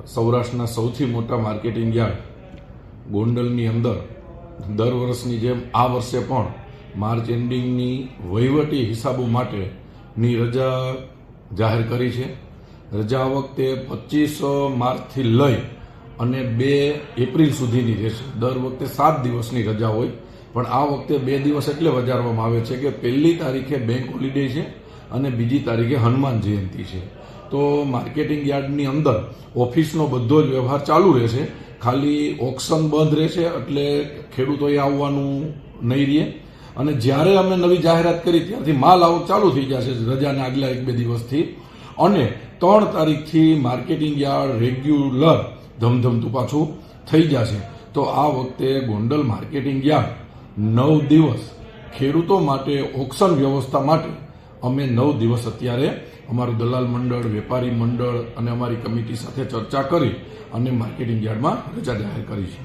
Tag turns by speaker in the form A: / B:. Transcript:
A: સૌરાષ્ટ્રના સૌથી મોટા માર્કેટિંગ યાર્ડ ગોંડલની અંદર દર વર્ષની જેમ આ વર્ષે પણ માર્ચ એન્ડિંગની વહીવટી હિસાબો માટેની રજા જાહેર કરી છે. રજા આ વખતે 25 માર્ચથી લઈ અને 2 એપ્રિલ સુધીની રહેશે. દર વખતે 7 દિવસની રજા હોય, પણ આ વખતે 2 દિવસ એટલે વધારવામાં આવે છે કે 1લી તારીખે બેંક હોલિડે છે અને 2જી તારીખે હનુમાન જયંતિ છે. તો માર્કેટિંગ યાર્ડની અંદર ઓફિસનો બધો જ વ્યવહાર ચાલુ રહેશે. ખાલી ઓક્શન બંધ રહેશે, એટલે ખેડૂતોએ આવવાનું નહીં રહે. અને જ્યારે અમે નવી જાહેરાત કરી ત્યારથી માલ આવક ચાલુ થઈ જશે રજાના આગલા 1-2 દિવસથી. અને 3 તારીખથી માર્કેટિંગ યાર્ડ રેગ્યુલર ધમધમતું પાછું થઈ જશે. તો આ વખતે ગોંડલ માર્કેટિંગ યાર્ડ 9 દિવસ ખેડૂતો માટે ઓક્શન વ્યવસ્થા માટે અમે 9 દિવસ અત્યારે અમારું દલાલ મંડળ, વેપારી મંડળ અને અમારી કમિટી સાથે ચર્ચા કરી અને માર્કેટિંગ યાર્ડમાં રજા જાહેર કરી છે.